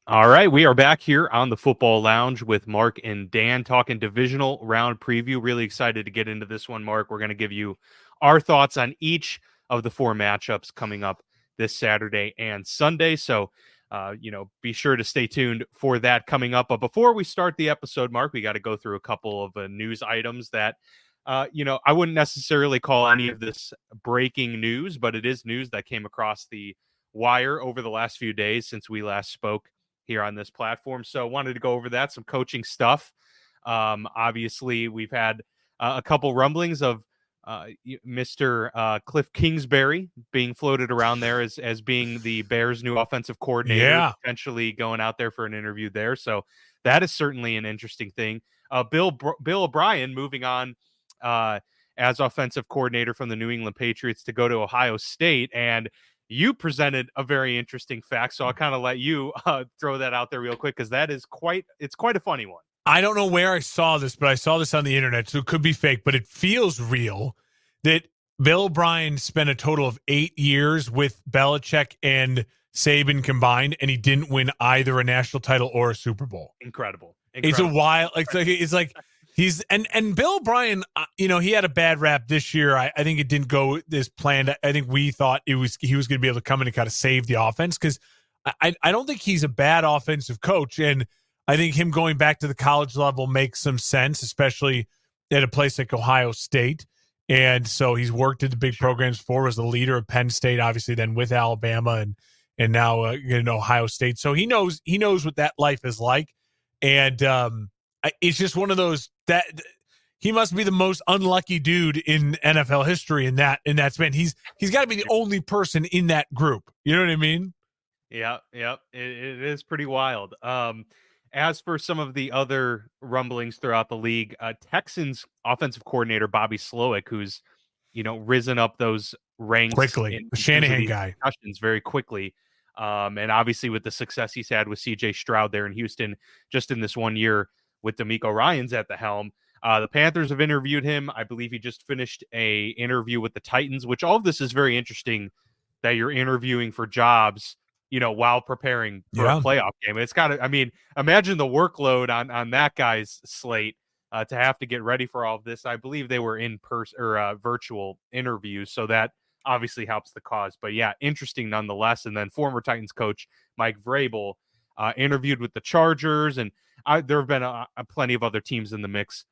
All right, we are back here on the Football Lounge with Mark and Dan talking divisional round preview. Really excited to get into this one, Mark. We're going to give you our thoughts on each of the four matchups coming up this Saturday and Sunday. So, be sure to stay tuned for that coming up. But before we start the episode, Mark, we got to go through a couple of news items that, I wouldn't necessarily call any of this breaking news, but it is news that came across the wire over the last few days since we last spoke here on this platform. So wanted to go over that, some coaching stuff. Obviously, we've had a couple rumblings of Mr. Cliff Kingsbury being floated around there as being the Bears' new offensive coordinator, potentially going out there for an interview there. So that is certainly an interesting thing. Bill O'Brien moving on as offensive coordinator from the New England Patriots to go to Ohio State, and you presented a very interesting fact, so I'll kind of let you throw that out there real quick because it's quite a funny one. I don't know where I saw this, but I saw this on the internet, so it could be fake, but it feels real that Bill O'Brien spent a total of 8 years with Belichick and Saban combined, and he didn't win either a national title or a Super Bowl. Incredible. It's a wild, it's like he's and Bill O'Brien, he had a bad rap this year. I think it didn't go as planned. I think we thought he was going to be able to come in and kind of save the offense because I don't think he's a bad offensive coach, and I think him going back to the college level makes some sense, especially at a place like Ohio State. And so he's worked at the big programs before, was the leader of Penn State, obviously, then with Alabama and now in Ohio State. So he knows what that life is like, and it's just one of those that he must be the most unlucky dude in NFL history in that span. He's got to be the only person in that group. You know what I mean? Yeah. It is pretty wild. As for some of the other rumblings throughout the league, Texans offensive coordinator Bobby Slowick, who's risen up those ranks quickly, the Shanahan guy, discussions very quickly. And obviously with the success he's had with CJ Stroud there in Houston, just in this 1 year with DeMeco Ryans at the helm. The Panthers have interviewed him. I believe he just finished a interview with the Titans, which all of this is very interesting that you're interviewing for jobs, while preparing for a playoff game. It's got to, imagine the workload on that guy's slate to have to get ready for all of this. I believe they were in person or virtual interviews, so that obviously helps the cause. But yeah, interesting nonetheless. And then former Titans coach Mike Vrabel interviewed with the Chargers, and there have been plenty of other teams in the mix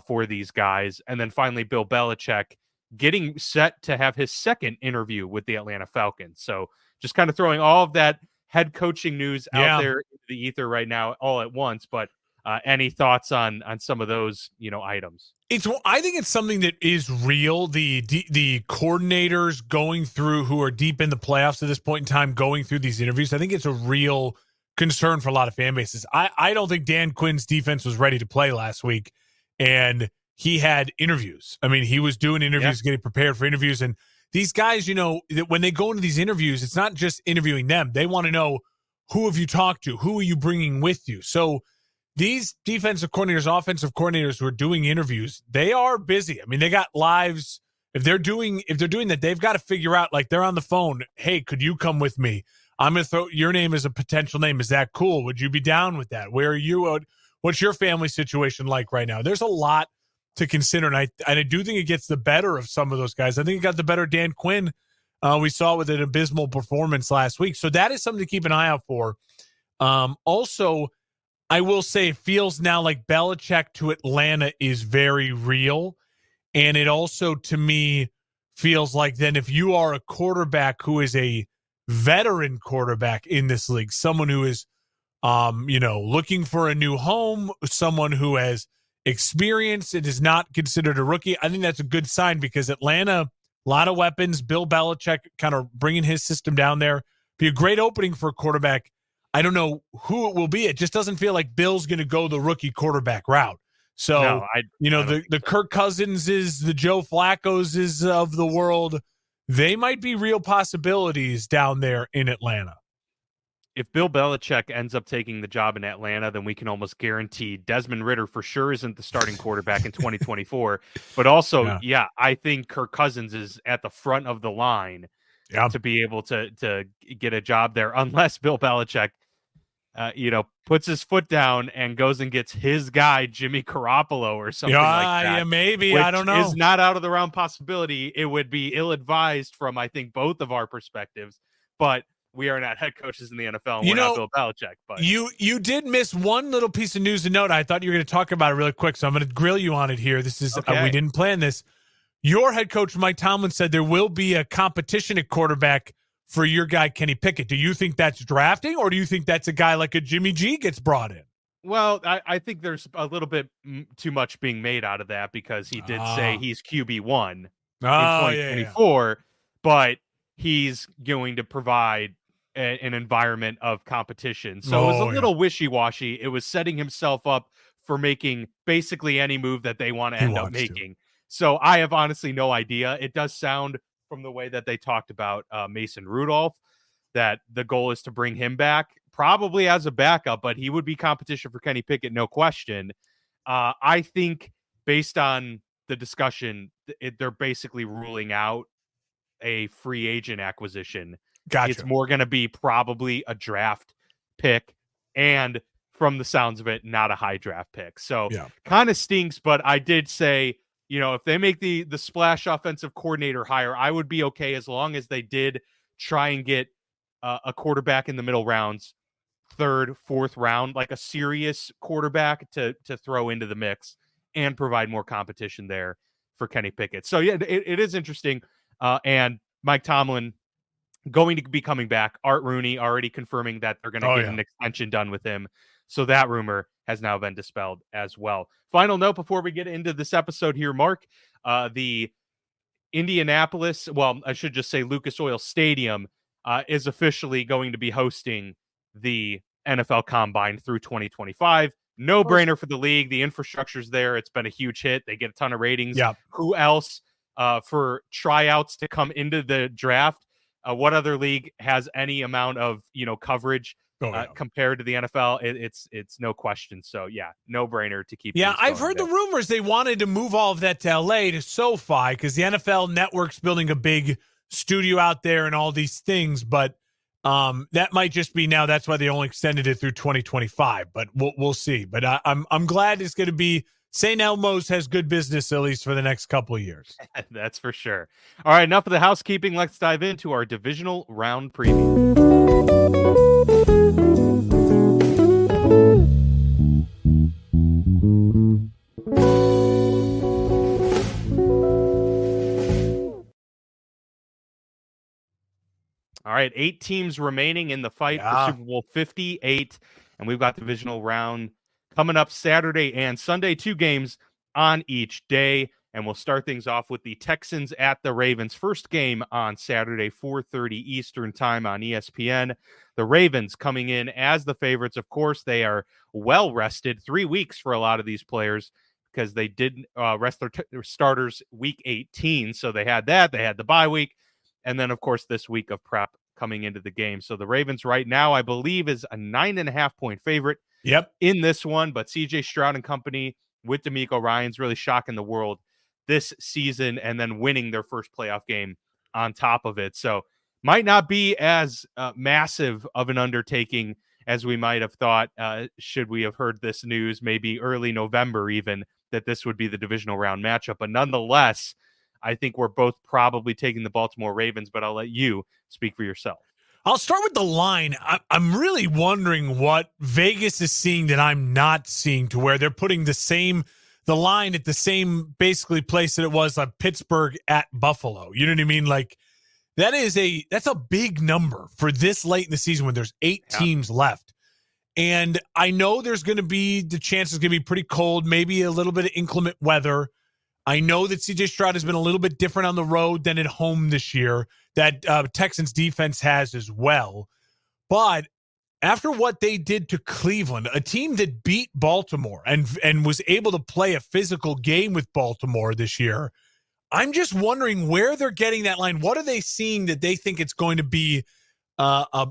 for these guys. And then finally, Bill Belichick getting set to have his second interview with the Atlanta Falcons. So just kind of throwing all of that head coaching news out there in the ether right now all at once. But any thoughts on some of those, items? I think it's something that is real. The coordinators going through who are deep in the playoffs at this point in time, going through these interviews, I think it's a real concern for a lot of fan bases. I don't think Dan Quinn's defense was ready to play last week, and he had interviews. He was doing interviews, getting prepared for interviews, and these guys, that when they go into these interviews, it's not just interviewing them. They want to know, who have you talked to? Who are you bringing with you? So these defensive coordinators, offensive coordinators who are doing interviews, they are busy. They got lives. If they're doing that, they've got to figure out, like, they're on the phone. Hey, could you come with me? I'm going to throw your name as a potential name. Is that cool? Would you be down with that? Where are you? What's your family situation like right now? There's a lot to consider, and I do think it gets the better of some of those guys. I think it got the better of Dan Quinn. We saw with an abysmal performance last week. So that is something to keep an eye out for. Also, I will say it feels now like Belichick to Atlanta is very real. And it also, to me, feels like then if you are a quarterback who is a veteran quarterback in this league, someone who is, looking for a new home, someone who has experience and is not considered a rookie, I think that's a good sign because Atlanta, a lot of weapons, Bill Belichick kind of bringing his system down there. Be a great opening for a quarterback. I don't know who it will be. It just doesn't feel like Bill's going to go the rookie quarterback route. So, the Kirk Cousinses, the Joe Flaccos of the world, they might be real possibilities down there in Atlanta. If Bill Belichick ends up taking the job in Atlanta, then we can almost guarantee Desmond Ridder for sure isn't the starting quarterback in 2024. But also, I think Kirk Cousins is at the front of the line to be able to get a job there, unless Bill Belichick puts his foot down and goes and gets his guy, Jimmy Garoppolo or something like that. Yeah, maybe. Which I don't know. is not out of the realm possibility. It would be ill-advised from, I think, both of our perspectives, but we are not head coaches in the NFL, and we're not Bill Belichick. But you did miss one little piece of news to note. I thought you were going to talk about it really quick, so I'm going to grill you on it here. This is okay. We didn't plan this. Your head coach, Mike Tomlin, said there will be a competition at quarterback for your guy, Kenny Pickett. Do you think that's drafting, or do you think that's a guy like a Jimmy G gets brought in? Well, I think there's a little bit too much being made out of that because he did say he's QB1 in 2024, but he's going to provide an environment of competition. So it was a little wishy-washy. It was setting himself up for making basically any move that they want to end up making. So I have honestly no idea. It does sound, from the way that they talked about Mason Rudolph, that the goal is to bring him back, probably as a backup, but he would be competition for Kenny Pickett, no question. I think based on the discussion, they're basically ruling out a free agent acquisition. Gotcha. It's more going to be probably a draft pick, and from the sounds of it, not a high draft pick. So kind of stinks, but I did say, if they make the splash offensive coordinator hire, I would be okay as long as they did try and get a quarterback in the middle rounds, 3rd, 4th round, like a serious quarterback to throw into the mix and provide more competition there for Kenny Pickett. So yeah, it is interesting. And Mike Tomlin going to be coming back. Art Rooney already confirming that they're going to get an extension done with him. So that rumor has now been dispelled as well. Final note before we get into this episode here, Mark, the Indianapolis, well, I should just say Lucas Oil Stadium is officially going to be hosting the NFL Combine through 2025. No brainer for the league. The infrastructure's there. It's been a huge hit. They get a ton of ratings. Yeah. Who else for tryouts to come into the draft? What other league has any amount of coverage compared to the NFL? It's no question. So yeah, no brainer to keep. Yeah, I've heard the rumors they wanted to move all of that to LA to SoFi because the NFL Network's building a big studio out there and all these things, but that might just be now. That's why they only extended it through 2025. But we'll see. But I'm glad it's going to be. St. Elmo's has good business, at least for the next couple of years. That's for sure. All right, enough of the housekeeping. Let's dive into our divisional round preview. All right, 8 teams remaining in the fight for Super Bowl 58, and we've got divisional round coming up Saturday and Sunday, 2 games on each day. And we'll start things off with the Texans at the Ravens. First game on Saturday, 4:30 Eastern time on ESPN. The Ravens coming in as the favorites. Of course, they are well rested. 3 weeks for a lot of these players because they didn't rest their starters week 18. So they had that. They had the bye week. And then, of course, this week of prep coming into the game. So the Ravens right now, I believe, is a 9.5-point favorite. In this one, but CJ Stroud and company with DeMeco Ryans really shocking the world this season and then winning their first playoff game on top of it. So might not be as massive of an undertaking as we might have thought should we have heard this news maybe early November even, that this would be the divisional round matchup. But nonetheless, I think we're both probably taking the Baltimore Ravens, but I'll let you speak for yourself. I'll start with the line. I'm really wondering what Vegas is seeing that I'm not seeing, to where they're putting the line at the same basically place that it was like Pittsburgh at Buffalo. You know what I mean? Like that's a big number for this late in the season when there's 8 teams left. And I know there's going to be the chance it's going to be pretty cold, maybe a little bit of inclement weather. I know that CJ Stroud has been a little bit different on the road than at home this year, that Texans defense has as well. But after what they did to Cleveland, a team that beat Baltimore and was able to play a physical game with Baltimore this year, I'm just wondering where they're getting that line. What are they seeing that they think it's going to be a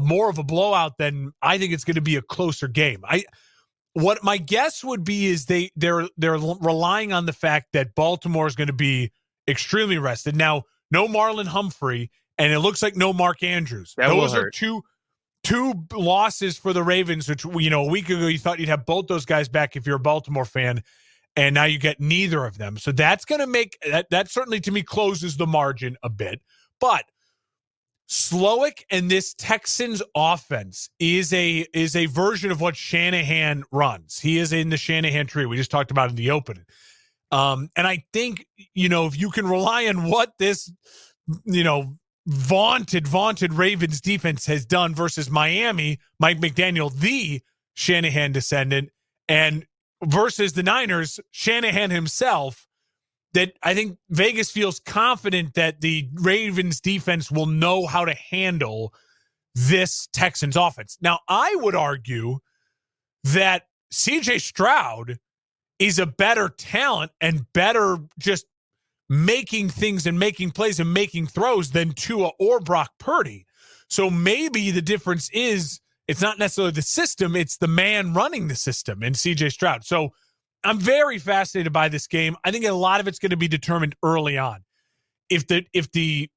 more of a blowout than I think it's going to be a closer game? What my guess would be is they're relying on the fact that Baltimore is going to be extremely rested. Now, no Marlon Humphrey, and it looks like no Mark Andrews. Those are two two losses for the Ravens, which, a week ago you thought you'd have both those guys back if you're a Baltimore fan, and now you get neither of them. So that's going to make that certainly to me closes the margin a bit. But Slowick and this Texans offense is a version of what Shanahan runs. He is in the Shanahan tree. We just talked about in the opening. And I think, if you can rely on what this, vaunted Ravens defense has done versus Miami, Mike McDaniel, the Shanahan descendant, and versus the Niners, Shanahan himself, that I think Vegas feels confident that the Ravens defense will know how to handle this Texans offense. Now, I would argue that CJ Stroud is a better talent and better just making things and making plays and making throws than Tua or Brock Purdy. So maybe the difference is it's not necessarily the system, it's the man running the system in CJ Stroud. So I'm very fascinated by this game. I think a lot of it's going to be determined early on. If the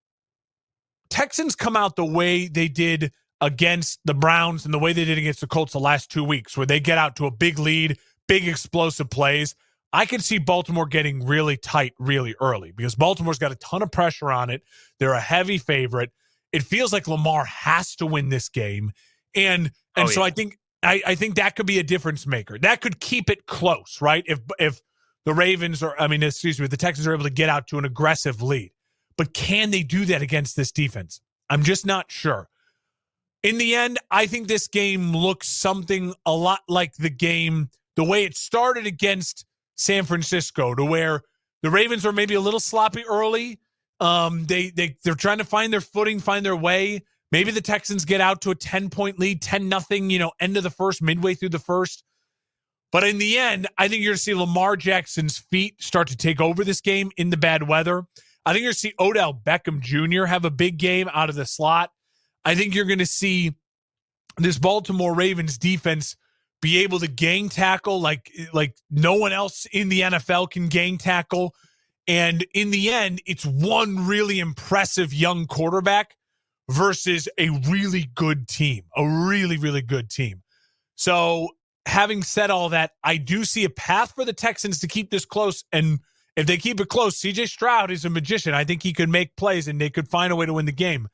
Texans come out the way they did against the Browns and the way they did against the Colts the last 2 weeks, where they get out to a big lead, big explosive plays, I could see Baltimore getting really tight really early because Baltimore's got a ton of pressure on it. They're a heavy favorite. It feels like Lamar has to win this game. And so I think that could be a difference maker. That could keep it close, right? If the Ravens the Texans are able to get out to an aggressive lead. But can they do that against this defense? I'm just not sure. In the end, I think this game looks something a lot like the way it started against San Francisco, to where the Ravens are maybe a little sloppy early. They're trying to find their footing, find their way. Maybe the Texans get out to a 10-point lead, 10-0, end of the first, midway through the first. But in the end, I think you're going to see Lamar Jackson's feet start to take over this game in the bad weather. I think you're going to see Odell Beckham Jr. have a big game out of the slot. I think you're going to see this Baltimore Ravens defense be able to gang tackle like no one else in the NFL can gang tackle. And in the end, it's one really impressive young quarterback versus a really good team, a really, really good team. So having said all that, I do see a path for the Texans to keep this close. And if they keep it close, CJ Stroud is a magician. I think he could make plays and they could find a way to win the game.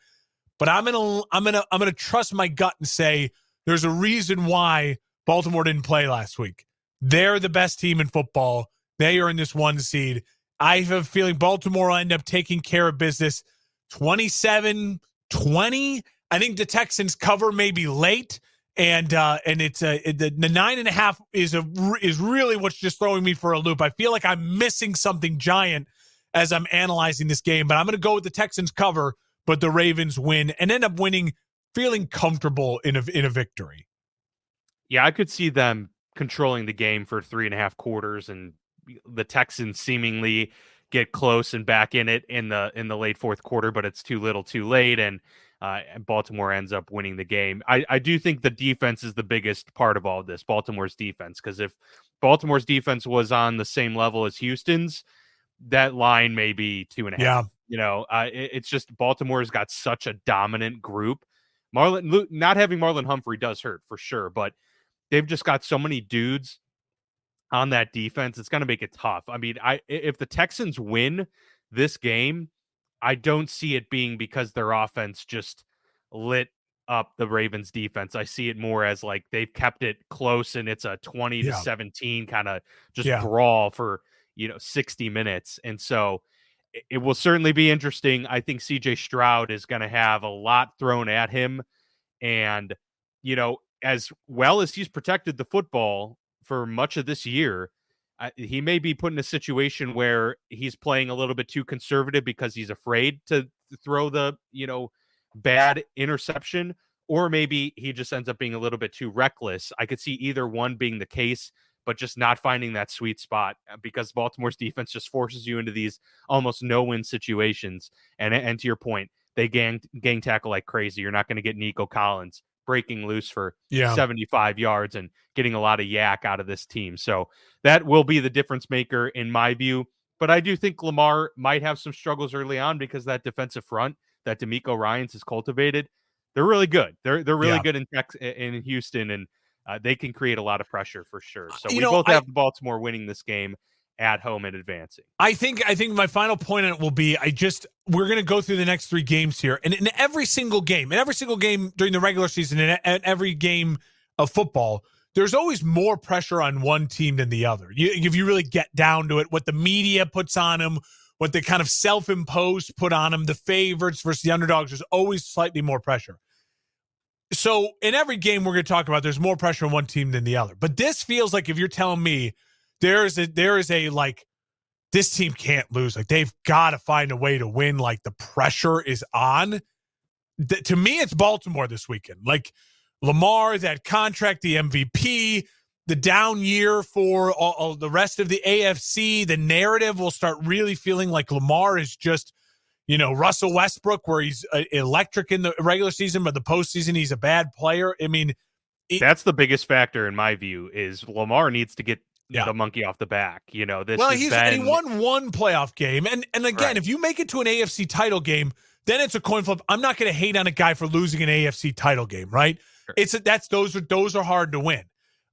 But I'm gonna trust my gut and say there's a reason why Baltimore didn't play last week. They're the best team in football. They are in this 1 seed. I have a feeling Baltimore will end up taking care of business 27-20. I think the Texans cover maybe late, and it's the 9.5 is really what's just throwing me for a loop. I feel like I'm missing something giant as I'm analyzing this game, but I'm going to go with the Texans cover, but the Ravens win and end up winning, feeling comfortable in a victory. Yeah, I could see them controlling the game for 3.5 quarters and the Texans seemingly get close and back in it in the late fourth quarter, but it's too little too late. And Baltimore ends up winning the game. I do think the defense is the biggest part of all of this, Baltimore's defense, because if Baltimore's defense was on the same level as Houston's, that line may be 2.5. Yeah. It's just Baltimore's got such a dominant group. Not having Marlon Humphrey does hurt for sure, but they've just got so many dudes on that defense. It's going to make it tough. I mean, if the Texans win this game, I don't see it being because their offense just lit up the Ravens defense. I see it more as like they've kept it close and it's a 20-17 kind of just brawl for, 60 minutes. And so it will certainly be interesting. I think CJ Stroud is going to have a lot thrown at him. And, as well as he's protected the football for much of this year, he may be put in a situation where he's playing a little bit too conservative because he's afraid to throw the, bad interception, or maybe he just ends up being a little bit too reckless. I could see either one being the case, but just not finding that sweet spot because Baltimore's defense just forces you into these almost no-win situations. And to your point, they gang tackle like crazy. You're not going to get Nico Collins breaking loose for 75 yards and getting a lot of yak out of this team. So that will be the difference maker in my view. But I do think Lamar might have some struggles early on because that defensive front that DeMeco Ryans has cultivated, they're really good. They're really Yeah. good in Houston, and they can create a lot of pressure for sure. So You we know, both have Baltimore winning this game at home and advancing. I think my final point on it will be we're going to go through the next 3 games here, and in every single game during the regular season, and every game of football, there's always more pressure on one team than the other. If you really get down to it, what the media puts on them, what the kind of self-imposed put on them, the favorites versus the underdogs, there's always slightly more pressure. So in every game we're going to talk about, there's more pressure on one team than the other. But this feels like, if you're telling me there is a like, this team can't lose, like they've got to find a way to win, like the pressure is on. To me, it's Baltimore this weekend. Like Lamar, that contract, the MVP, the down year for all the rest of the AFC, the narrative will start really feeling like Lamar is just, Russell Westbrook, where he's electric in the regular season, but the postseason he's a bad player. I mean, that's the biggest factor in my view, is Lamar needs to get the monkey off the back. This and he won one playoff game. And again, right. If you make it to an AFC title game, then it's a coin flip. I'm not going to hate on a guy for losing an AFC title game, right? Sure. Those are hard to win.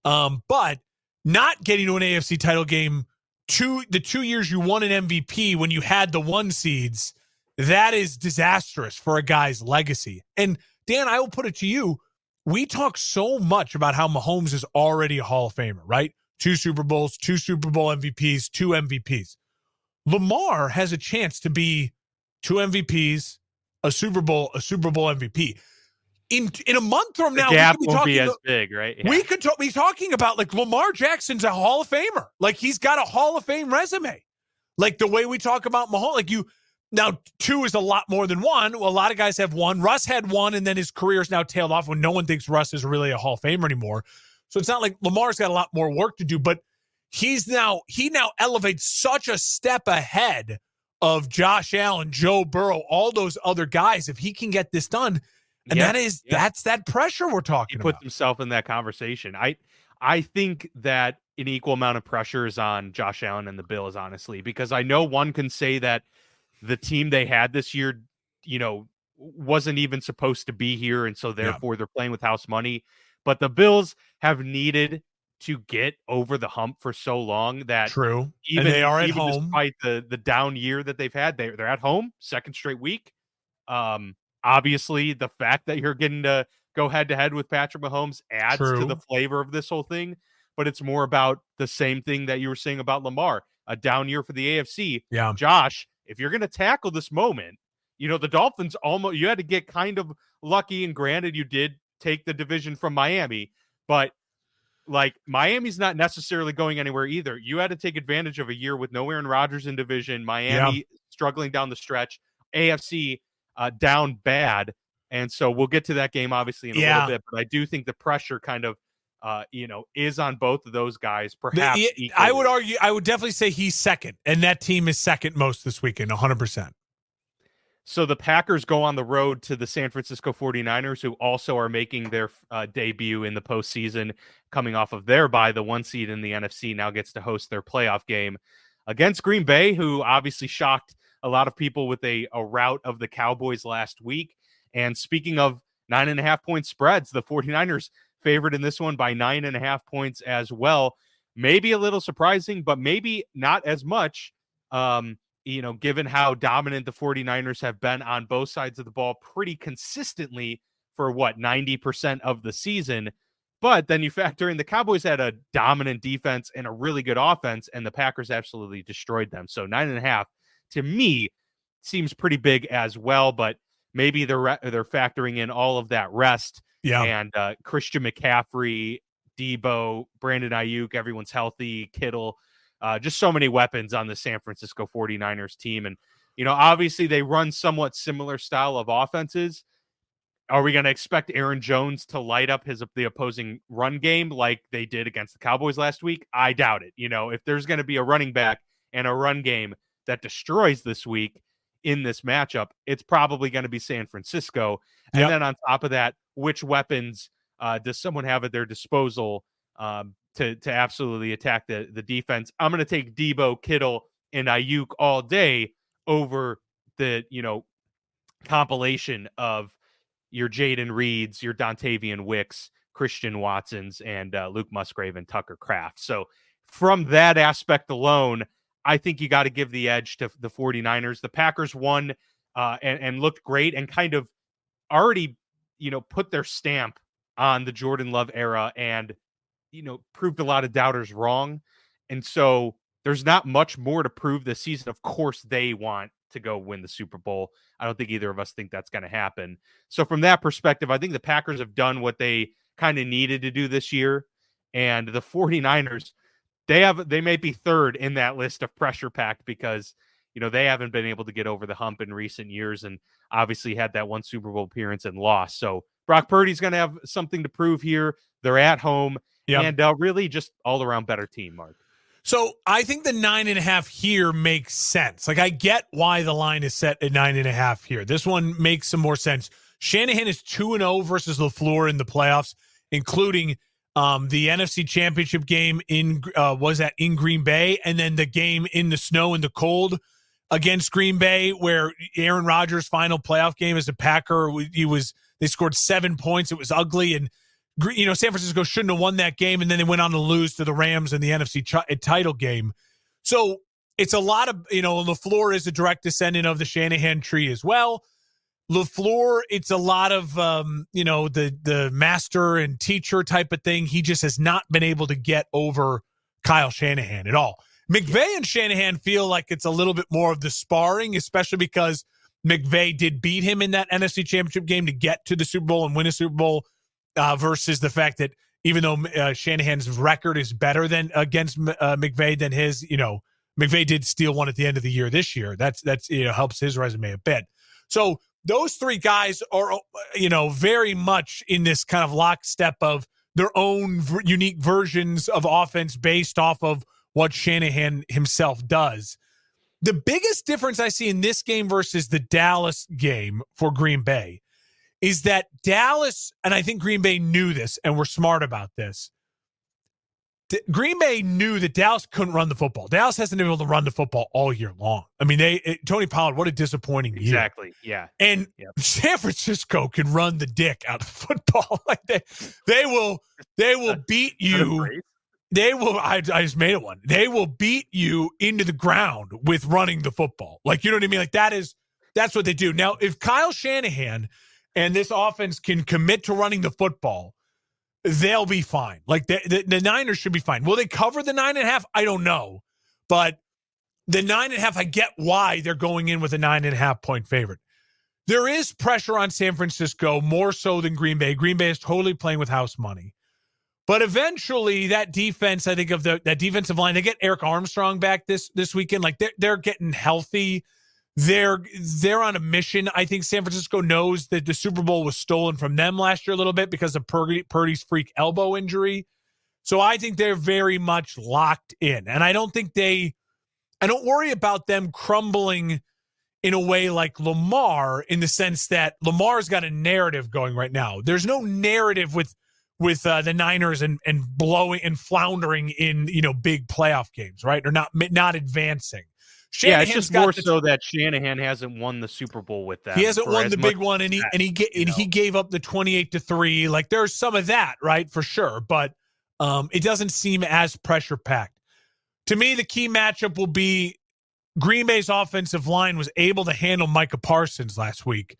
But not getting to an AFC title game the 2 years you won an MVP when you had the 1 seeds, that is disastrous for a guy's legacy. And Dan, I will put it to you. We talk so much about how Mahomes is already a Hall of Famer, right? 2 Super Bowls, 2 Super Bowl MVPs, 2 MVPs. Lamar has a chance to be 2 MVPs, a Super Bowl MVP. In a month from now, the gap won't be as big, right? Yeah. We could be talking about, like, Lamar Jackson's a Hall of Famer. Like, he's got a Hall of Fame resume. Like the way we talk about Mahomes, now 2 is a lot more than 1. Well, a lot of guys have 1. Russ had 1, and then his career's now tailed off when no one thinks Russ is really a Hall of Famer anymore. So it's not like Lamar's got a lot more work to do, but he now elevates such a step ahead of Josh Allen, Joe Burrow, all those other guys. If he can get this done, and that's that pressure we're talking about. He puts himself in that conversation. I think that an equal amount of pressure is on Josh Allen and the Bills, honestly, because I know one can say that the team they had this year, wasn't even supposed to be here, and so therefore they're playing with house money. But the Bills have needed to get over the hump for so long that true. Even they are at home, despite the down year that they've had, they're at home, second straight week. Obviously, the fact that you're getting to go head to head with Patrick Mahomes adds to the flavor of this whole thing. But it's more about the same thing that you were saying about Lamar, a down year for the AFC. Yeah, Josh, if you're going to tackle this moment, the Dolphins you had to get kind of lucky, and granted, you did take the division from Miami, but like Miami's not necessarily going anywhere either. You had to take advantage of a year with no Aaron Rodgers in division, Miami struggling down the stretch, AFC down bad. And so we'll get to that game obviously in a little bit, but I do think the pressure kind of is on both of those guys. Perhaps I would definitely say he's second, and that team is second most this weekend, 100%. So the Packers go on the road to the San Francisco 49ers, who also are making their debut in the postseason, coming off of their bye. The 1 seed in the NFC now gets to host their playoff game against Green Bay, who obviously shocked a lot of people with a rout of the Cowboys last week. And speaking of 9.5-point spreads, the 49ers favored in this one by 9.5 points as well. Maybe a little surprising, but maybe not as much. Given how dominant the 49ers have been on both sides of the ball pretty consistently for 90% of the season. But then you factor in the Cowboys had a dominant defense and a really good offense, and the Packers absolutely destroyed them. So 9.5 to me seems pretty big as well, but maybe they're factoring in all of that rest. Yeah. And Christian McCaffrey, Debo, Brandon Ayuk, everyone's healthy, Kittle. Just so many weapons on the San Francisco 49ers team. And, obviously they run somewhat similar style of offenses. Are we going to expect Aaron Jones to light up the opposing run game like they did against the Cowboys last week? I doubt it. If there's going to be a running back and a run game that destroys this week in this matchup, it's probably going to be San Francisco. And then on top of that, which weapons does someone have at their disposal to absolutely attack the defense? I'm going to take Debo, Kittle, and Ayuk all day over the, compilation of your Jaden Reeds, your Dontavian Wicks, Christian Watsons, and Luke Musgrave and Tucker Kraft. So from that aspect alone, I think you got to give the edge to the 49ers. The Packers won and looked great and kind of already, put their stamp on the Jordan Love era and, proved a lot of doubters wrong. And so there's not much more to prove this season. Of course, they want to go win the Super Bowl. I don't think either of us think that's going to happen. So from that perspective, I think the Packers have done what they kind of needed to do this year. And the 49ers, they may be third in that list of pressure packed because, they haven't been able to get over the hump in recent years and obviously had that one Super Bowl appearance and lost. So Brock Purdy's going to have something to prove here. They're at home and really just all around better team, Mark. So I think the 9.5 here makes sense. Like, I get why the line is set at 9.5 here. This one makes some more sense. Shanahan is 2-0 versus LaFleur in the playoffs, including the NFC Championship game in Green Bay, and then the game in the snow and the cold against Green Bay, where Aaron Rodgers' final playoff game as a Packer, they scored 7 points. It was ugly, and San Francisco shouldn't have won that game, and then they went on to lose to the Rams in the NFC title game. So it's a lot of, LaFleur is a direct descendant of the Shanahan tree as well. LaFleur, it's a lot of, the master and teacher type of thing. He just has not been able to get over Kyle Shanahan at all. McVay and Shanahan feel like it's a little bit more of the sparring, especially because McVay did beat him in that NFC Championship game to get to the Super Bowl and win a Super Bowl. Versus the fact that even though Shanahan's record is better than against McVay than his, McVay did steal one at the end of the year this year. That's helps his resume a bit. So those three guys are, very much in this kind of lockstep of their own unique versions of offense based off of what Shanahan himself does. The biggest difference I see in this game versus the Dallas game for Green Bay is that Dallas, and I think Green Bay knew this and were smart about this. Green Bay knew that Dallas couldn't run the football. Dallas hasn't been able to run the football all year long. I mean, Tony Pollard, what a disappointing year. Exactly, yeah. And San Francisco can run the dick out of football. Like they will beat you. They will. I just made it one. They will beat you into the ground with running the football. Like, you know what I mean? Like that's what they do. Now, if Kyle Shanahan and this offense can commit to running the football, they'll be fine. Like the Niners should be fine. Will they cover the 9.5? I don't know. But the 9.5, I get why they're going in with a 9.5 point favorite. There is pressure on San Francisco more so than Green Bay. Green Bay is totally playing with house money. But eventually that defense, I think of that defensive line, they get Eric Armstrong back this weekend. Like they're getting healthy. They're on a mission. I think San Francisco knows that the Super Bowl was stolen from them last year a little bit because of Purdy's freak elbow injury. So I think they're very much locked in. And I don't worry about them crumbling in a way like Lamar, in the sense that Lamar's got a narrative going right now. There's no narrative with the Niners and blowing and floundering in, big playoff games, right? Or not advancing. Shanahan's it's just more so that Shanahan hasn't won the Super Bowl with that. He hasn't won the big one, and he gave up the 28-3. Like, there's some of that, right, for sure. But it doesn't seem as pressure packed. To me, the key matchup will be Green Bay's offensive line was able to handle Micah Parsons last week,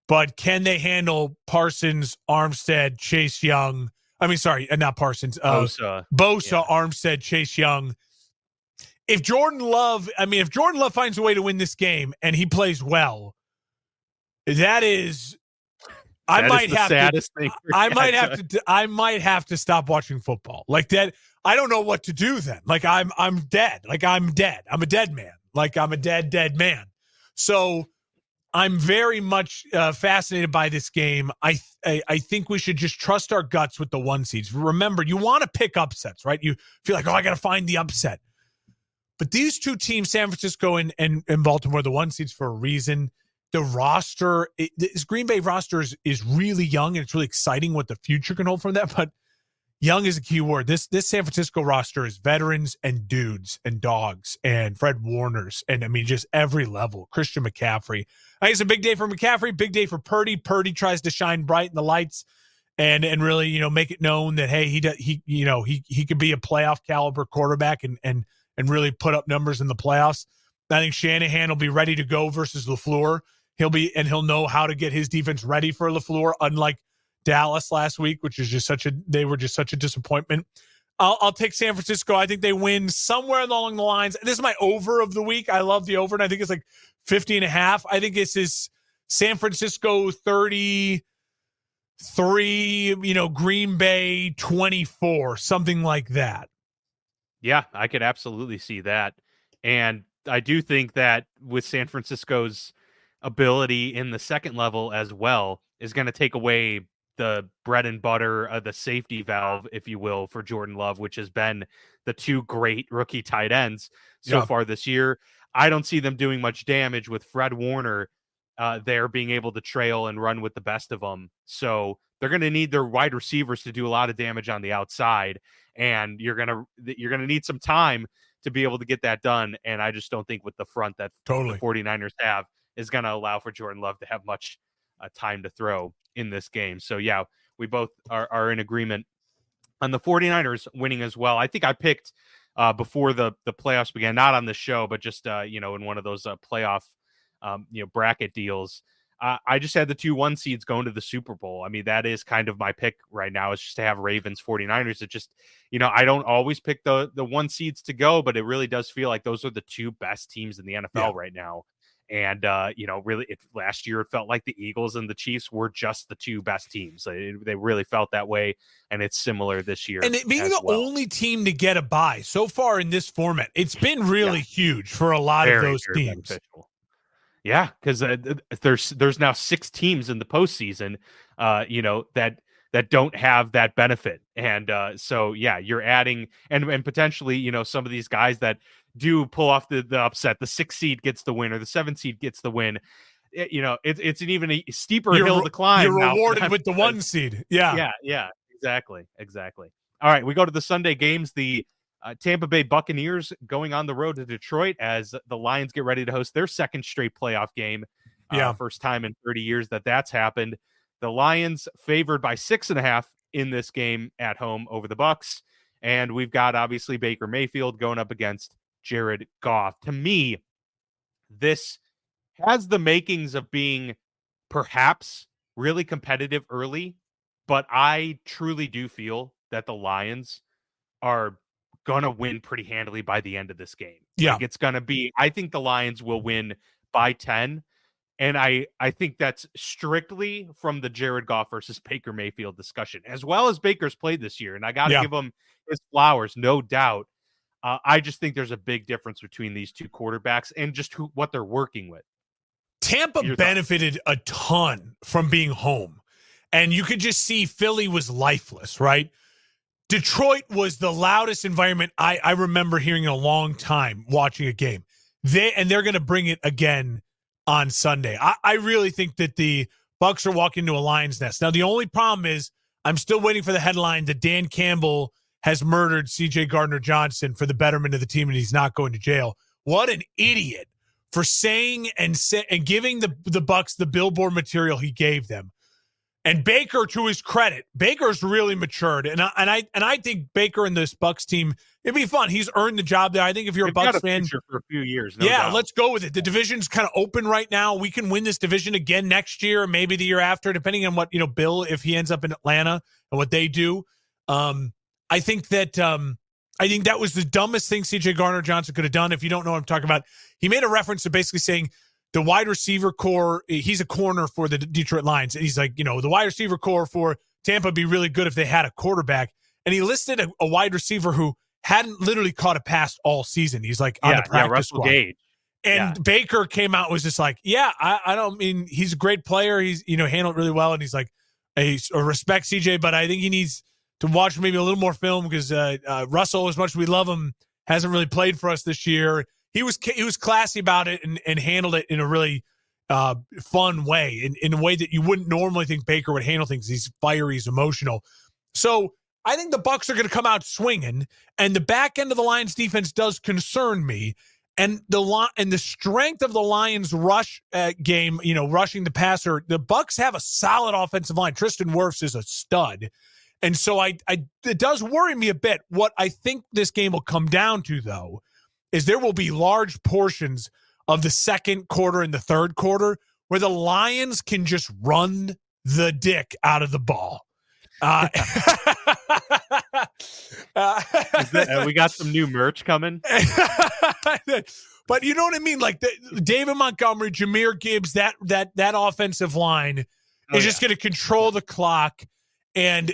but can they handle Parsons, Armstead, Chase Young? I mean, sorry, not Parsons. Bosa, Armstead, Chase Young. If Jordan Love finds a way to win this game and he plays well, I might have to stop watching football. Like that, I don't know what to do then. Like I'm dead. Like I'm dead. I'm a dead man. Like I'm a dead man. So I'm very much fascinated by this game. I think we should just trust our guts with the 1 seeds. Remember, you want to pick upsets, right? You feel like, I got to find the upset. But these two teams, San Francisco and Baltimore, the 1 seeds for a reason. The roster, this Green Bay roster is really young, and it's really exciting what the future can hold from that. But young is a key word. This San Francisco roster is veterans and dudes and dogs and Fred Warners. And I mean, just every level. Christian McCaffrey. I think it's a big day for McCaffrey, big day for Purdy. Purdy tries to shine bright in the lights and really, you know, make it known that, hey, he could be a playoff caliber quarterback and really put up numbers in the playoffs. I think Shanahan will be ready to go versus LaFleur. He'll know how to get his defense ready for LaFleur, unlike Dallas last week, which is they were just such a disappointment. I'll take San Francisco. I think they win somewhere along the lines. This is my over of the week. I love the over, and I think it's like 50.5. I think this is San Francisco 33, Green Bay 24, something like that. Yeah, I could absolutely see that. And I do think that with San Francisco's ability in the second level as well is going to take away the bread and butter, the safety valve, if you will, for Jordan Love, which has been the two great rookie tight ends so far this year. I don't see them doing much damage with Fred Warner there being able to trail and run with the best of them. So they're going to need their wide receivers to do a lot of damage on the outside, and you're going to need some time to be able to get that done. And I just don't think with the front that the 49ers have is going to allow for Jordan Love to have much time to throw in this game. So yeah, we both are in agreement on the 49ers winning as well. I think I picked before the playoffs began, not on the show, but just in one of those playoff bracket deals. I just had the 2-1 seeds going to the Super Bowl. I mean, that is kind of my pick right now, is just to have Ravens 49ers. It just, I don't always pick the 1 seeds to go, but it really does feel like those are the 2 best teams in the NFL right now. And, really, last year it felt like the Eagles and the Chiefs were just the 2 best teams. They really felt that way, and it's similar this year. And it being the only team to get a bye so far in this format, it's been really huge for a lot of those teams. Beneficial. Yeah, because there's now 6 teams in the postseason, that don't have that benefit, and so yeah, you're adding and potentially some of these guys that do pull off the upset. The 6 seed gets the win, or the 7 seed gets the win. It's an even a steeper hill to climb. You're rewarded with the 1 seed. Yeah, exactly. All right, we go to the Sunday games. The Tampa Bay Buccaneers going on the road to Detroit as the Lions get ready to host their second straight playoff game. First time in 30 years that's happened. The Lions favored by 6.5 in this game at home over the Bucs. And we've got obviously Baker Mayfield going up against Jared Goff. To me, this has the makings of being perhaps really competitive early, but I truly do feel that the Lions are going to win pretty handily by the end of this game. Yeah. It's going to be, I think the Lions will win by 10. And I think that's strictly from the Jared Goff versus Baker Mayfield discussion, as well as Baker's played this year. And I got to give him his flowers, no doubt. I just think there's a big difference between these 2 quarterbacks and just what they're working with. Tampa benefited a ton from being home. And you could just see Philly was lifeless, right? Detroit was the loudest environment I remember hearing in a long time watching a game. They're going to bring it again on Sunday. I really think that the Bucs are walking into a lion's nest. Now, the only problem is I'm still waiting for the headline that Dan Campbell has murdered C.J. Gardner-Johnson for the betterment of the team and he's not going to jail. What an idiot for saying and giving the Bucs the billboard material he gave them. And Baker, to his credit, Baker's really matured, and I think Baker and this Bucs team, it'd be fun. He's earned the job there. I think if you're a Bucs fan, for a few years, let's go with it. The division's kind of open right now. We can win this division again next year, or maybe the year after, depending on what Bill, if he ends up in Atlanta and what they do. I think that was the dumbest thing C.J. Gardner-Johnson could have done. If you don't know what I'm talking about, he made a reference to basically saying, the wide receiver core, he's a corner for the Detroit Lions. And he's like, the wide receiver core for Tampa would be really good if they had a quarterback. And he listed a wide receiver who hadn't literally caught a pass all season. He's like on the practice squad. Gage. And Baker came out and was just like, I don't mean he's a great player. He's, handled really well. And he's like, I respect CJ, but I think he needs to watch maybe a little more film because Russell, as much as we love him, hasn't really played for us this year. He was classy about it and handled it in a really fun way, in a way that you wouldn't normally think Baker would handle things. He's fiery, he's emotional. So I think the Bucs are going to come out swinging, and the back end of the Lions defense does concern me. And the strength of the Lions rush game, rushing the passer, the Bucs have a solid offensive line. Tristan Wirfs is a stud. And so it does worry me a bit. What I think this game will come down to, though, is there will be large portions of the second quarter and the third quarter where the Lions can just run the dick out of the ball. We got some new merch coming. But you know what I mean? Like David Montgomery, Jahmyr Gibbs, that offensive line is just going to control the clock, and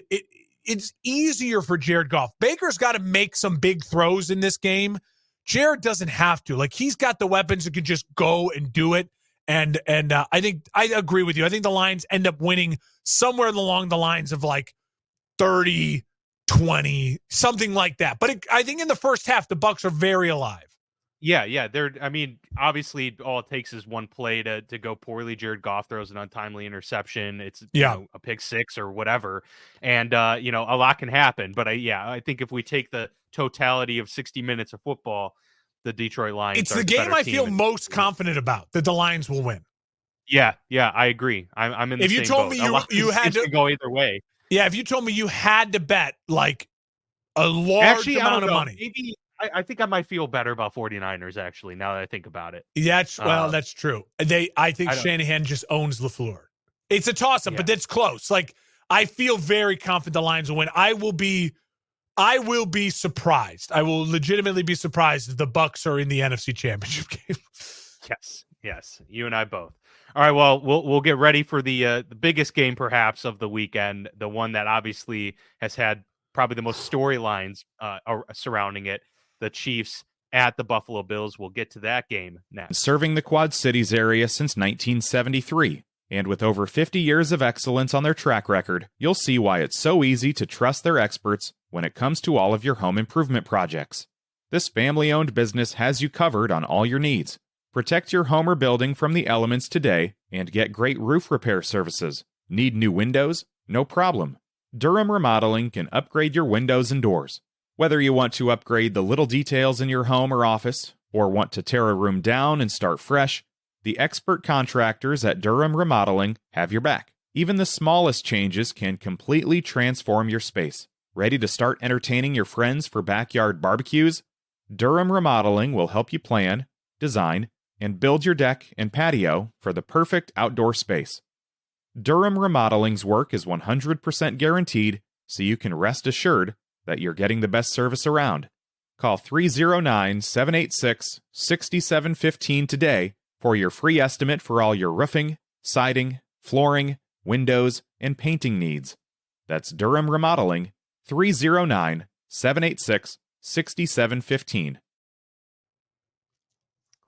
it's easier for Jared Goff. Baker's got to make some big throws in this game. Jared doesn't have to. Like, he's got the weapons that can just go and do it. And I think I agree with you. I think the Lions end up winning somewhere along the lines of like 30-20, something like that. But I think in the first half, the Bucs are very alive. Yeah. Obviously, all it takes is one play to go poorly. Jared Goff throws an untimely interception. It's a pick six or whatever. And, a lot can happen. But I think if we take the totality of 60 minutes of football, the Detroit Lions. It's the game I feel most confident about, that the Lions will win. Yeah, I agree. I'm in the same boat. If you told me you had to go either way. Yeah, if you told me you had to bet like a large amount of money. Maybe I think I might feel better about 49ers, actually, now that I think about it. That's true. I think Shanahan just owns LaFleur. It's a toss-up, but that's close. Like, I feel very confident the Lions will win. I will be surprised. I will legitimately be surprised if the Bucs are in the NFC Championship game. Yes. You and I both. All right, well, we'll get ready for the biggest game perhaps of the weekend, the one that obviously has had probably the most storylines surrounding it, the Chiefs at the Buffalo Bills. We'll get to that game next. Serving the Quad Cities area since 1973, and with over 50 years of excellence on their track record, you'll see why it's so easy to trust their experts when it comes to all of your home improvement projects. This family-owned business has you covered on all your needs. Protect your home or building from the elements today and get great roof repair services. Need new windows? No problem. Durham Remodeling can upgrade your windows and doors. Whether you want to upgrade the little details in your home or office, or want to tear a room down and start fresh, the expert contractors at Durham Remodeling have your back. Even the smallest changes can completely transform your space. Ready to start entertaining your friends for backyard barbecues? Durham Remodeling will help you plan, design, and build your deck and patio for the perfect outdoor space. Durham Remodeling's work is 100% guaranteed, so you can rest assured that you're getting the best service around. Call 309-786-6715 today for your free estimate for all your roofing, siding, flooring, windows, and painting needs. That's Durham Remodeling, 309-786-6715.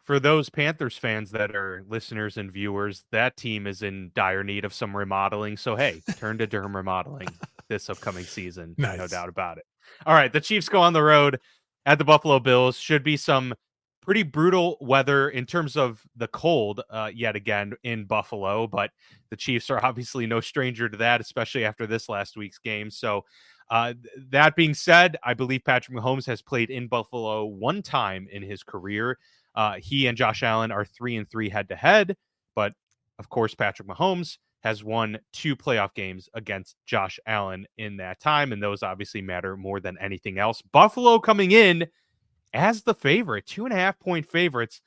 For those Panthers fans that are listeners and viewers, that team is in dire need of some remodeling. So, hey, turn to Durham Remodeling this upcoming season. Nice. No doubt about it. All right, the Chiefs go on the road at the Buffalo Bills. Should be some pretty brutal weather in terms of the cold yet again in Buffalo, but the Chiefs are obviously no stranger to that, especially after this last week's game. So that being said, I believe Patrick Mahomes has played in Buffalo one time in his career. He and Josh Allen are 3-3 head-to-head, but of course Patrick Mahomes has won 2 playoff games against Josh Allen in that time, and those obviously matter more than anything else. Buffalo coming in as the favorite, 2.5-point favorites.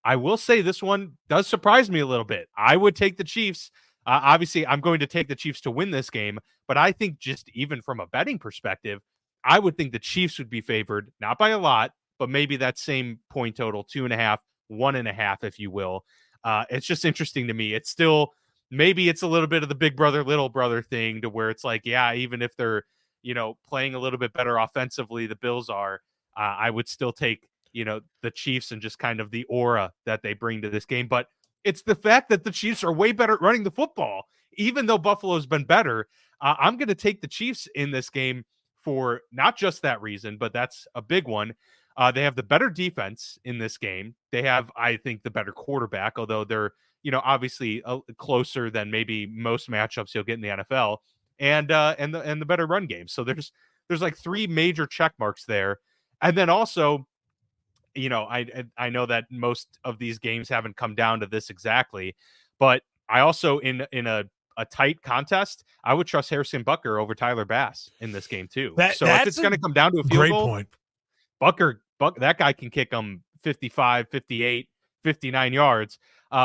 I will say this one does surprise me a little bit. I would take the Chiefs. Obviously, I'm going to take the Chiefs to win this game, but I think just even from a betting perspective, I would think the Chiefs would be favored, not by a lot, but maybe that same point total, 2.5, 1.5, if you will. It's just interesting to me. It's still, maybe it's a little bit of the big brother, little brother thing to where it's like, yeah, even if they're, playing a little bit better offensively, the Bills are, I would still take, the Chiefs and just kind of the aura that they bring to this game. But it's the fact that the Chiefs are way better at running the football, even though Buffalo's been better. I'm going to take the Chiefs in this game for not just that reason, but that's a big one. They have the better defense in this game. They have, I think, the better quarterback, although they're, obviously closer than maybe most matchups you'll get in the NFL, and the better run game. So there's there's like 3 major check marks there. And then also, I know that most of these games haven't come down to this exactly, but I also in a tight contest, I would trust Harrison Butker over Tyler Bass in this game too. So if it's going to come down to a field great goal, point. That guy can kick them 55, 58, 59 yards.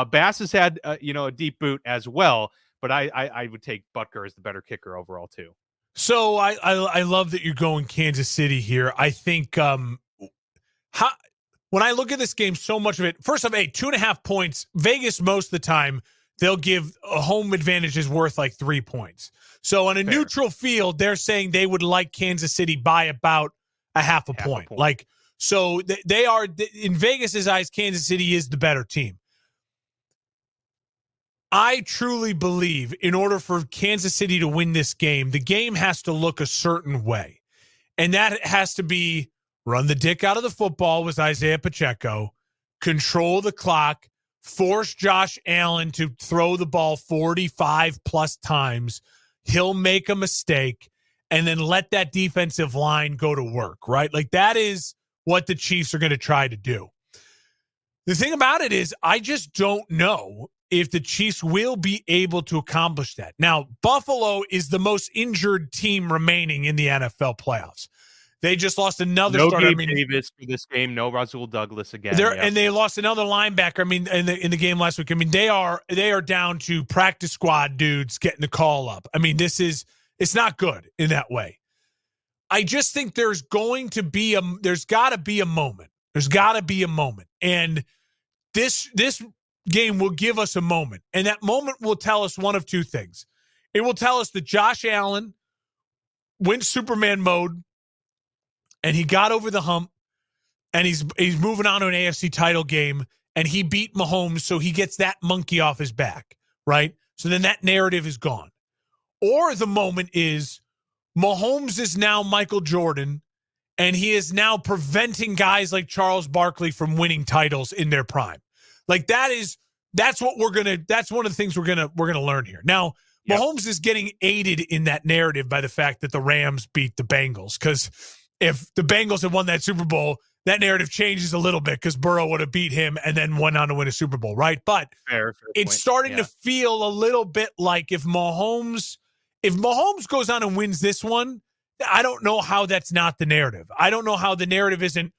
Bass has had a deep boot as well, but I would take Butker as the better kicker overall too. So I love that you're going Kansas City here. I think when I look at this game, so much of it, first off, 2.5 points. Vegas, most of the time, they'll give a home advantage is worth like 3 points. So on a neutral field, they're saying they would like Kansas City by about a half a point. Like, so they are, in Vegas's eyes, Kansas City is the better team. I truly believe in order for Kansas City to win this game, the game has to look a certain way. And that has to be run the dick out of the football with Isaiah Pacheco, control the clock, force Josh Allen to throw the ball 45 plus times. He'll make a mistake, and then let that defensive line go to work, right? Like, that is what the Chiefs are going to try to do. The thing about it is, I just don't know if the Chiefs will be able to accomplish that. Now, Buffalo is the most injured team remaining in the NFL playoffs. They just lost another starter. No Gabe Davis for this game. No Rasul Douglas again. And they lost another linebacker. I mean, in the game last week. I mean, they are down to practice squad dudes getting the call up. I mean, it's not good in that way. I just think there's got to be a moment. There's got to be a moment, and this game will give us a moment, and that moment will tell us one of two things. It will tell us that Josh Allen went Superman mode, and he got over the hump, and he's moving on to an AFC title game, and he beat Mahomes, so he gets that monkey off his back, right? So then that narrative is gone. Or the moment is Mahomes is now Michael Jordan, and he is now preventing guys like Charles Barkley from winning titles in their prime. Like, that's one of the things we're gonna learn here. Now, yep. Mahomes is getting aided in that narrative by the fact that the Rams beat the Bengals, because if the Bengals had won that Super Bowl, that narrative changes a little bit because Burrow would have beat him and then went on to win a Super Bowl, right? But fair it's point. Starting to feel a little bit like if Mahomes goes on and wins this one, I don't know how that's not the narrative. I don't know how the narrative isn't.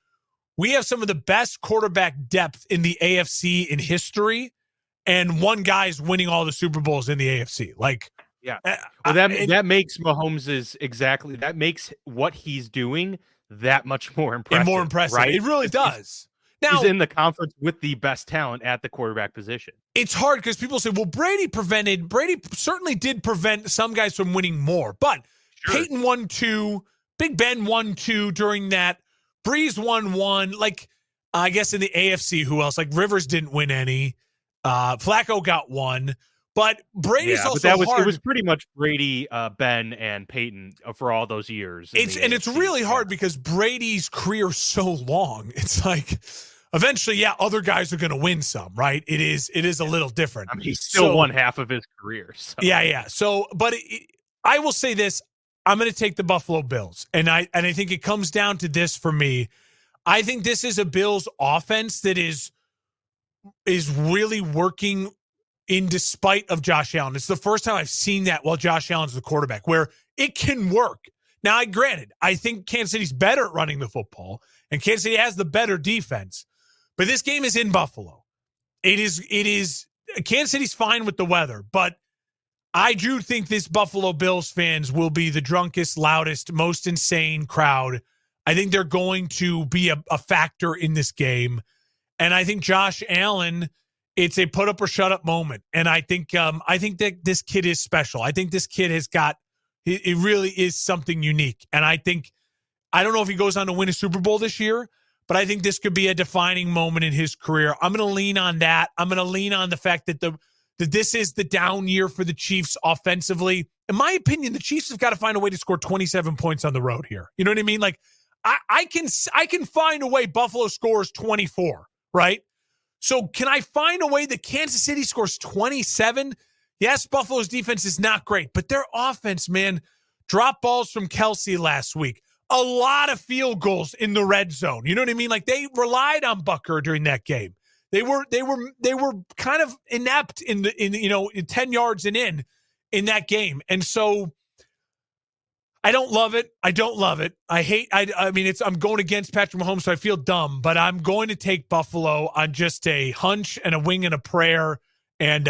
We have some of the best quarterback depth in the AFC in history, and one guy's winning all the Super Bowls in the AFC. Like, yeah, well, that makes that makes what he's doing that much more impressive. And more impressive, right? It really does. Now, he's in the conference with the best talent at the quarterback position. It's hard because people say, well, Brady certainly did prevent some guys from winning more, but sure. Peyton won 2, Big Ben won 2 during that. Breeze won 1. Like, I guess in the AFC, who else? Like, Rivers didn't win any. Flacco got 1. But Brady's also hard. It was pretty much Brady, Ben, and Peyton for all those years. It's really hard because Brady's career is so long. It's like eventually, other guys are going to win some, right? It is a little different. I mean, he still won half of his career. So. Yeah. So, but I will say this. I'm going to take the Buffalo Bills. And I think it comes down to this for me. I think this is a Bills offense that is really working in despite of Josh Allen. It's the first time I've seen that while Josh Allen's the quarterback, where it can work. Now, granted, I think Kansas City's better at running the football, and Kansas City has the better defense. But this game is in Buffalo. It is Kansas City's fine with the weather, but I do think this Buffalo Bills fans will be the drunkest, loudest, most insane crowd. I think they're going to be a factor in this game. And I think Josh Allen, it's a put up or shut up moment. And I think that this kid is special. I think this kid it really is something unique. And I don't know if he goes on to win a Super Bowl this year, but I think this could be a defining moment in his career. I'm going to lean on that. I'm going to lean on the fact that that this is the down year for the Chiefs offensively. In my opinion, the Chiefs have got to find a way to score 27 points on the road here. You know what I mean? Like, I can find a way Buffalo scores 24, right? So can I find a way that Kansas City scores 27? Yes, Buffalo's defense is not great, but their offense, man, drop balls from Kelsey last week, a lot of field goals in the red zone. You know what I mean? Like, they relied on Butker during that game. They were kind of inept in 10 yards and in that game. And so I don't love it. I mean, I'm going against Patrick Mahomes, so I feel dumb, but I'm going to take Buffalo on just a hunch and a wing and a prayer, and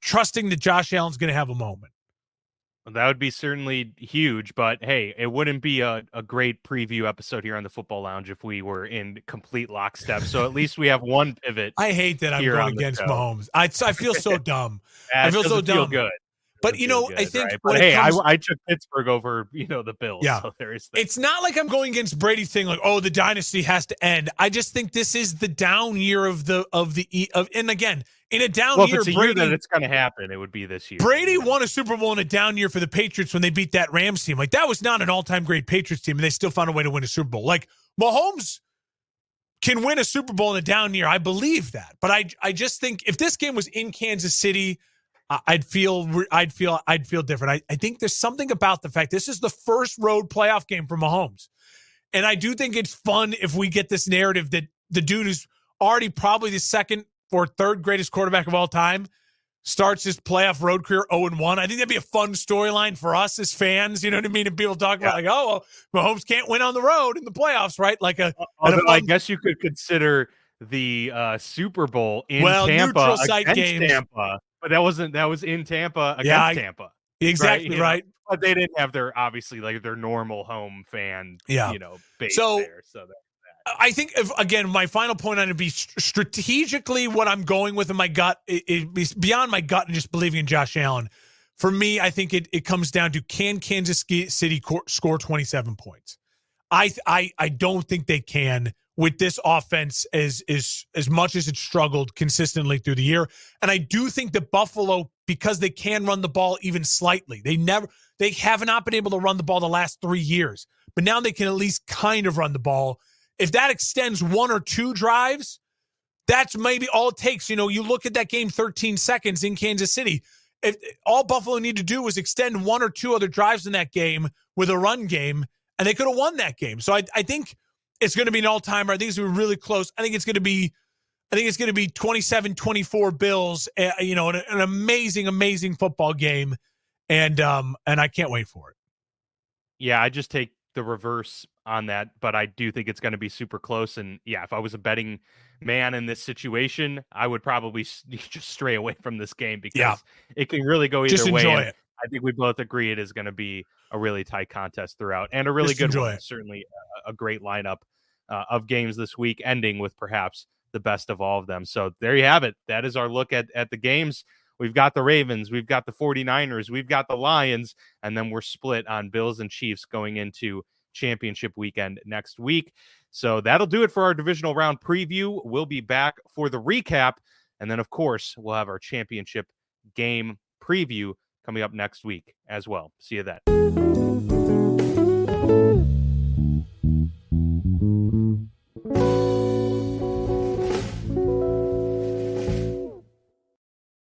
trusting that Josh Allen's going to have a moment. That would be certainly huge, but hey, it wouldn't be a great preview episode here on the Football Lounge if we were in complete lockstep. So at least we have one pivot. I hate that I'm going against Mahomes. I feel so dumb. I feel so dumb. Feel good. But, I think... Right? But hey, I took Pittsburgh over, the Bills. Yeah. So there is that. It's not like I'm going against Brady thing like, oh, the dynasty has to end. I just think this is the down year and again, in a down year... Well, if it's a year that it's going to happen, it would be this year. Brady won a Super Bowl in a down year for the Patriots when they beat that Rams team. Like, that was not an all-time great Patriots team, and they still found a way to win a Super Bowl. Like, Mahomes can win a Super Bowl in a down year. I believe that. But I just think if this game was in Kansas City... I'd feel different. I think there's something about the fact this is the first road playoff game for Mahomes. And I do think it's fun if we get this narrative that the dude is already probably the second or third greatest quarterback of all time starts his playoff road career 0-1. I think that'd be a fun storyline for us as fans. You know what I mean? And people talk about like, oh, well, Mahomes can't win on the road in the playoffs, right? Like I guess you could consider the Super Bowl in Tampa neutral site against games. Tampa. But that was in Tampa against Tampa. Exactly right. But they didn't have their normal home fan, base there. So I think my final point on it would be strategically what I'm going with in my gut is beyond my gut and just believing in Josh Allen. For me, I think it comes down to, can Kansas City score 27 points? I don't think they can with this offense as much as it's struggled consistently through the year. And I do think that Buffalo, because they can run the ball even slightly, they have not been able to run the ball the last 3 years, but now they can at least kind of run the ball. If that extends 1 or 2 drives, that's maybe all it takes. You look at that game, 13 seconds in Kansas City. If all Buffalo need to do was extend 1 or 2 other drives in that game with a run game, and they could have won that game. So I think it's going to be an all-timer. I think it's going to be really close. I think it's going to be 27-24 Bills. An amazing, amazing football game, and I can't wait for it. Yeah, I just take the reverse on that, but I do think it's going to be super close. And yeah, if I was a betting man in this situation, I would probably just stray away from this game because it can really go either way. Enjoy it. I think we both agree it is going to be a really tight contest throughout, and a really good one. Certainly a great lineup of games this week, ending with perhaps the best of all of them. So there you have it. That is our look at the games. We've got the Ravens, we've got the 49ers, we've got the Lions, and then we're split on Bills and Chiefs going into championship weekend next week. So that'll do it for our divisional round preview. We'll be back for the recap, and then, of course, we'll have our championship game preview coming up next week as well. See you then.